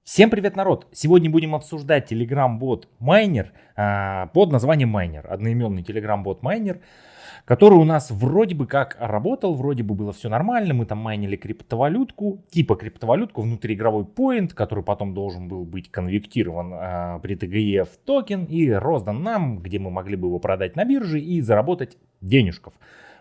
Всем привет, народ! Сегодня будем обсуждать Telegram-бот Майнер под названием Майнер. Одноименный Telegram-бот Майнер, который у нас вроде бы как работал, вроде бы было все нормально. Мы там майнили криптовалютку, типа криптовалютку, внутриигровой поинт, который потом должен был быть конвертирован при ТГЕ в токен и роздан нам, где мы могли бы его продать на бирже и заработать денежков.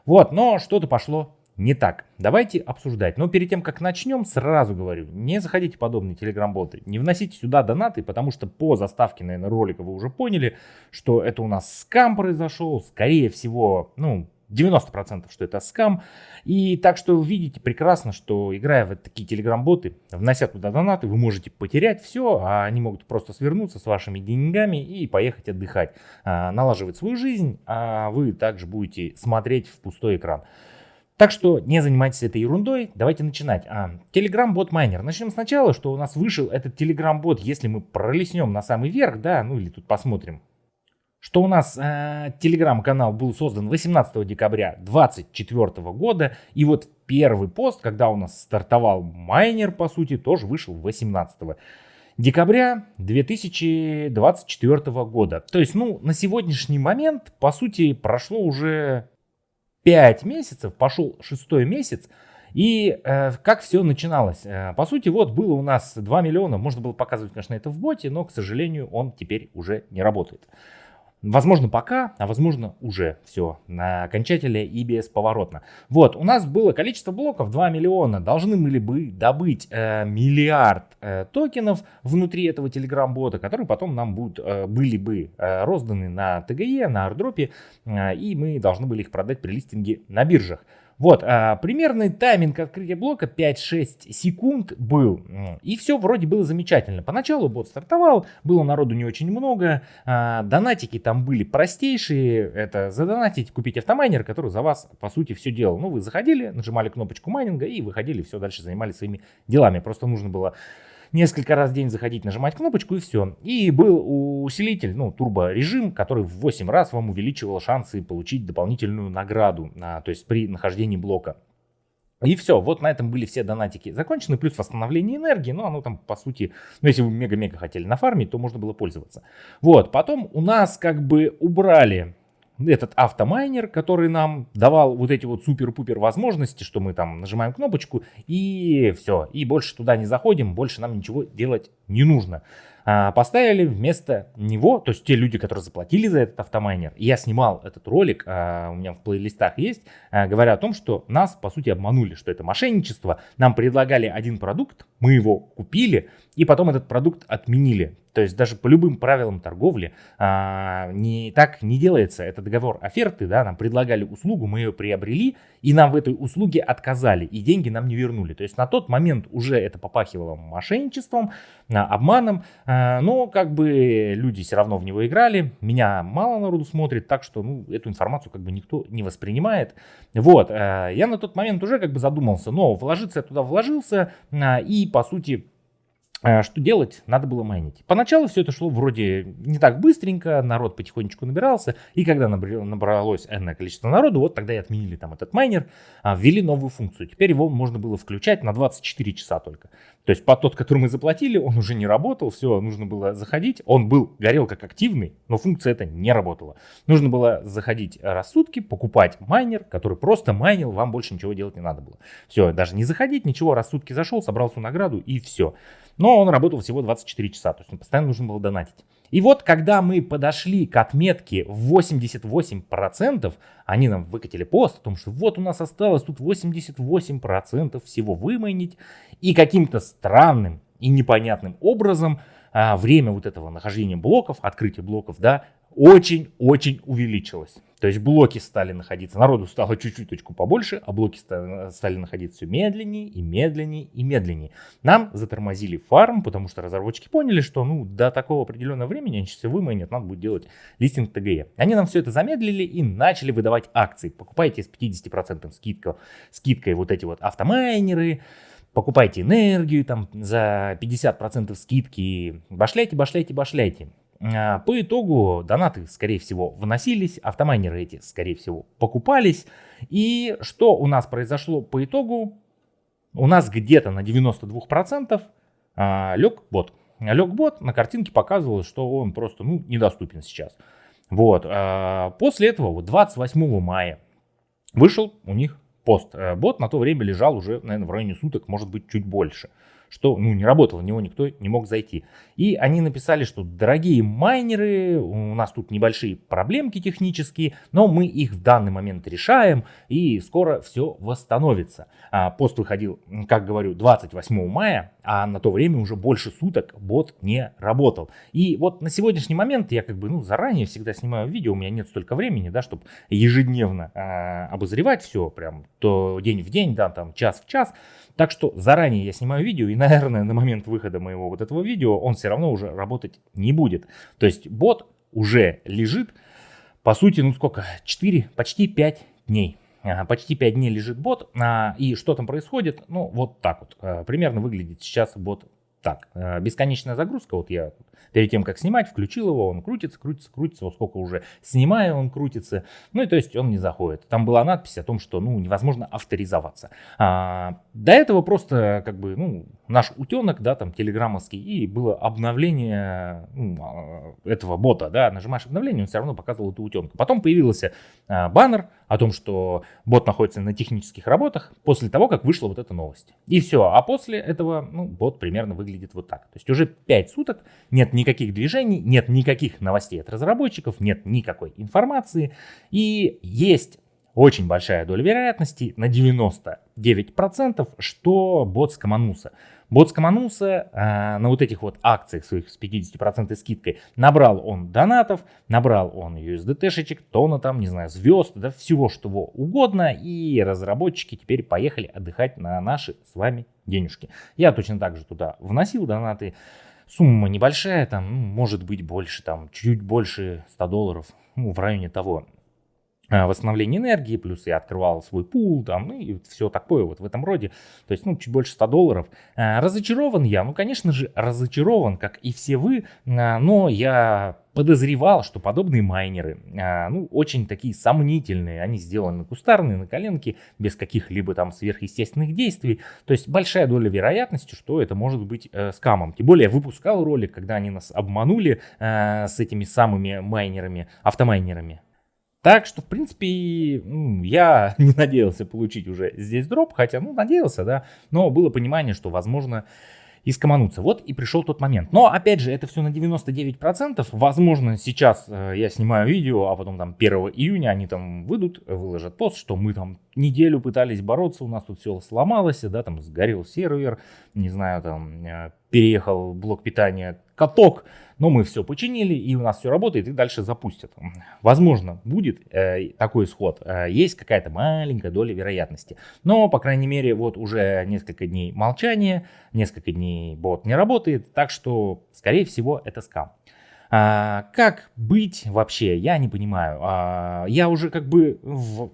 Вот, но что-то пошло не так. Давайте обсуждать. Но перед тем, как начнем, сразу говорю, не заходите в подобные телеграм-боты, не вносите сюда донаты, потому что по заставке, наверное, ролика вы уже поняли, что это у нас скам произошел. Скорее всего, 90% что это скам. И так что вы видите прекрасно, что играя в такие телеграм-боты, внося туда донаты, вы можете потерять все, а они могут просто свернуться с вашими деньгами и поехать отдыхать, налаживать свою жизнь, а вы также будете смотреть в пустой экран. Так что не занимайтесь этой ерундой, давайте начинать. Telegram-бот майнер. Начнем сначала, что у нас вышел этот Telegram-бот, если мы пролистнем на самый верх, или тут посмотрим. Что у нас Telegram-канал был создан 18 декабря 2024 года. И вот первый пост, когда у нас стартовал майнер, по сути, тоже вышел 18 декабря 2024 года. То есть, на сегодняшний момент, по сути, прошло уже 5 месяцев, пошел 6-й месяц, и как все начиналось. По сути, вот было у нас 2 миллиона, можно было показывать, конечно, это в боте, но, к сожалению, он теперь уже не работает. Возможно, пока, а возможно, уже все, окончательно и бесповоротно. Вот, у нас было количество блоков 2 миллиона, должны были бы добыть миллиард токенов внутри этого телеграм-бота, которые потом нам были бы розданы на ТГЕ, на аирдропе, и мы должны были их продать при листинге на биржах. Вот, примерный тайминг открытия блока 5-6 секунд был, и все вроде было замечательно. Поначалу бот стартовал, было народу не очень много, донатики там были простейшие, это задонатить, купить автомайнер, который за вас, по сути, все делал. Вы заходили, нажимали кнопочку майнинга и выходили, все, дальше занимались своими делами. Просто нужно было несколько раз в день заходить, нажимать кнопочку и все. И был усилитель, турборежим, который в 8 раз вам увеличивал шансы получить дополнительную награду, то есть при нахождении блока. И все, вот на этом были все донатики закончены, плюс восстановление энергии, оно там по сути, если вы мега-мега хотели нафармить, то можно было пользоваться. Вот, потом у нас убрали этот автомайнер, который нам давал вот эти вот супер-пупер возможности, что мы там нажимаем кнопочку и все, и больше туда не заходим, больше нам ничего делать не нужно. Поставили вместо него, то есть те люди, которые заплатили за этот автомайнер, я снимал этот ролик, у меня в плейлистах есть, говоря о том, что нас по сути обманули, что это мошенничество, нам предлагали один продукт, мы его купили и потом этот продукт отменили. То есть даже по любым правилам торговли так не делается. Это договор оферты, нам предлагали услугу, мы ее приобрели, и нам в этой услуге отказали, и деньги нам не вернули. То есть на тот момент уже это попахивало мошенничеством, обманом, но люди все равно в него играли. Меня мало народу смотрит, так что эту информацию никто не воспринимает. Вот, я на тот момент уже задумался, но вложиться я туда вложился, и по сути... Что делать? Надо было майнить. Поначалу все это шло вроде не так быстренько, народ потихонечку набирался, и когда набралось энное количество народу, вот тогда и отменили этот майнер, ввели новую функцию. Теперь его можно было включать на 24 часа только. То есть тот, который мы заплатили, он уже не работал, все, нужно было заходить, он горел как активный, но функция эта не работала. Нужно было заходить раз в сутки, покупать майнер, который просто майнил, вам больше ничего делать не надо было. Все, даже не заходить, ничего, раз в сутки зашел, собрал свою награду и все. Но он работал всего 24 часа, то есть постоянно нужно было донатить. И вот, когда мы подошли к отметке в 88%, они нам выкатили пост о том, что вот у нас осталось тут 88% всего вымайнить, и каким-то странным и непонятным образом время вот этого нахождения блоков, открытия блоков, очень-очень увеличилось. То есть блоки стали находиться, народу стало чуть-чуточку побольше, а блоки стали находиться все медленнее и медленнее и медленнее. Нам затормозили фарм, потому что разработчики поняли, что до такого определенного времени они сейчас все выманят, надо будет делать листинг ТГЕ. Они нам все это замедлили и начали выдавать акции. Покупайте с 50% скидкой вот эти вот автомайнеры, покупайте энергию там за 50% скидки, башляйте. По итогу донаты, скорее всего, вносились, автомайнеры эти, скорее всего, покупались. И что у нас произошло по итогу? У нас где-то на 92% лег бот. Лег бот, на картинке показывалось, что он просто недоступен сейчас. Вот. После этого, вот 28 мая, вышел у них пост. Бот на то время лежал уже, наверное, в районе суток, может быть, чуть больше. Что, не работало, в него никто не мог зайти. И они написали, что дорогие майнеры, у нас тут небольшие проблемки технические, но мы их в данный момент решаем, и скоро все восстановится. Пост выходил, как говорю, 28 мая, а на то время уже больше суток бот не работал. И вот на сегодняшний момент я заранее всегда снимаю видео, у меня нет столько времени, да, чтобы ежедневно обозревать все, прям то день в день, да, там час в час. Так что заранее я снимаю видео, и, наверное, на момент выхода моего вот этого видео он все равно уже работать не будет. То есть бот уже лежит, по сути, сколько? 4, почти 5 дней. Почти 5 дней лежит бот. И что там происходит? Вот так вот. Примерно выглядит сейчас бот так. Бесконечная загрузка. Вот я перед тем, как снимать, включил его, он крутится. Вот сколько уже снимаю, он крутится. И то есть он не заходит. Там была надпись о том, что невозможно авторизоваться. До этого просто наш утенок, да, там телеграммовский, и было обновление этого бота, да, нажимаешь обновление, он все равно показывал эту утенка. Потом появился баннер о том, что бот находится на технических работах после того, как вышла вот эта новость. И все. А после этого бот примерно выглядит вот так. То есть уже 5 суток нет никаких движений, нет никаких новостей от разработчиков, нет никакой информации. И есть очень большая доля вероятности, на 99%, что бот скоманулся. Бот скоманулся на вот этих вот акциях своих с 50% скидкой. Набрал он донатов, набрал он USDT-шечек, тонна там, не знаю, звезд, да всего что угодно. И разработчики теперь поехали отдыхать на наши с вами денежки. Я точно так же туда вносил донаты. Сумма небольшая, там, может быть больше, там, чуть больше $100, в районе того. Восстановление энергии, плюс я открывал свой пул, там, и все такое вот в этом роде. То есть, чуть больше $100. Разочарован я? Конечно же, разочарован, как и все вы, но я подозревал, что подобные майнеры, очень такие сомнительные, они сделаны кустарные, на коленке, без каких-либо там сверхъестественных действий. То есть, большая доля вероятности, что это может быть скамом. Тем более, я выпускал ролик, когда они нас обманули с этими самыми майнерами, автомайнерами. Так что, в принципе, я не надеялся получить уже здесь дроп, хотя, надеялся, да, но было понимание, что, возможно, и скомануться. Вот и пришел тот момент. Но, опять же, это все на 99%. Возможно, сейчас я снимаю видео, а потом там 1 июня они там выйдут, выложат пост, что мы там неделю пытались бороться, у нас тут все сломалось, да, там сгорел сервер, не знаю, там переехал блок питания каток, но мы все починили, и у нас все работает, и дальше запустят. Возможно, будет такой исход. Есть какая-то маленькая доля вероятности. Но, по крайней мере, вот уже несколько дней молчания, несколько дней бот не работает, так что, скорее всего, это скам. Как быть вообще, я не понимаю. Я уже в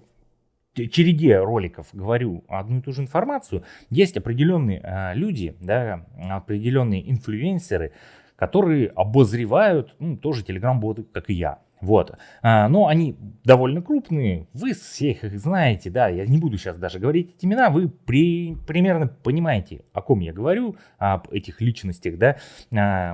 череде роликов говорю одну и ту же информацию. Есть определенные люди, да, определенные инфлюенсеры, которые обозревают тоже телеграм-боты, как и я. Вот. Но они довольно крупные, вы всех их знаете, да, я не буду сейчас даже говорить эти имена, вы примерно понимаете, о ком я говорю, об этих личностях, да.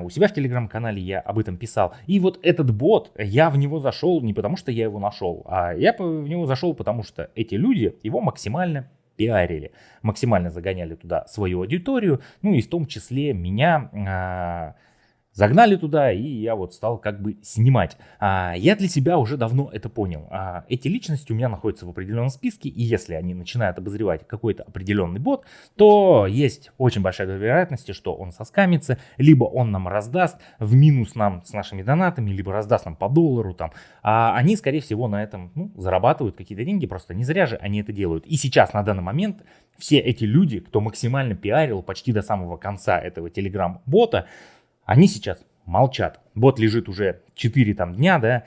У себя в телеграм-канале я об этом писал. И вот этот бот, я в него зашел не потому, что я его нашел, а я в него зашел, потому что эти люди его максимально пиарили, максимально загоняли туда свою аудиторию, и в том числе меня загнали туда, и я вот стал снимать. Я для себя уже давно это понял. Эти личности у меня находятся в определенном списке, и если они начинают обозревать какой-то определенный бот, то есть очень большая вероятность, что он соскамится, либо он нам раздаст в минус нам с нашими донатами, либо раздаст нам по доллару там. А они, скорее всего, на этом зарабатывают какие-то деньги, просто не зря же они это делают. И сейчас, на данный момент, все эти люди, кто максимально пиарил почти до самого конца этого телеграм-бота, они сейчас молчат. бот лежит уже 4 там дня, да,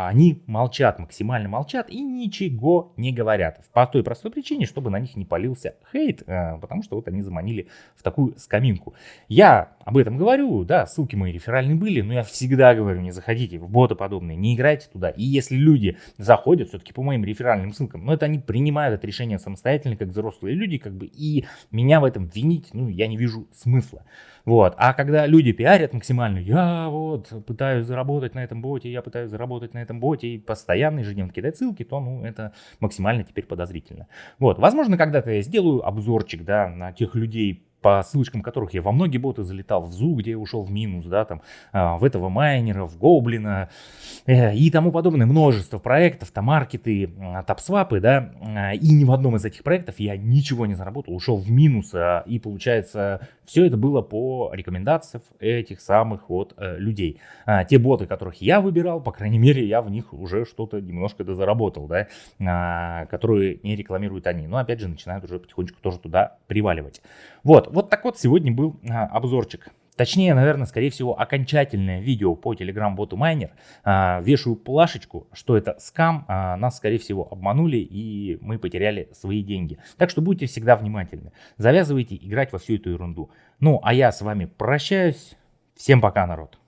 они молчат, максимально молчат и ничего не говорят. По той простой причине, чтобы на них не полился хейт, потому что вот они заманили в такую скаминку. Я об этом говорю, да, ссылки мои реферальные были, но я всегда говорю, не заходите в боты подобные, не играйте туда. И если люди заходят все-таки по моим реферальным ссылкам, это они принимают это решение самостоятельно, как взрослые люди, как бы, и меня в этом винить, я не вижу смысла. Вот. А когда люди пиарят максимально, я вот пытаюсь заработать на этом боте, и постоянно ежедневно кидать ссылки, то, это максимально теперь подозрительно. Вот. Возможно, когда-то я сделаю обзорчик, да, на тех людей, по ссылочкам которых я во многие боты залетал, в ЗУ, где я ушел в минус, да, там, в этого майнера, в Гоблина и тому подобное. Множество проектов, тамаркеты, тапсвапы, да, и ни в одном из этих проектов я ничего не заработал, ушел в минус, и получается, все это было по рекомендациям этих самых вот людей. Те боты, которых я выбирал, по крайней мере, я в них уже что-то немножко дозаработал, да, которые не рекламируют они. Но опять же, начинают уже потихонечку тоже туда приваливать. Вот так вот сегодня был обзорчик. Точнее, наверное, скорее всего, окончательное видео по Telegram-боту Miner. Вешаю плашечку, что это скам, нас, скорее всего, обманули и мы потеряли свои деньги. Так что будьте всегда внимательны. Завязывайте играть во всю эту ерунду. А я с вами прощаюсь. Всем пока, народ.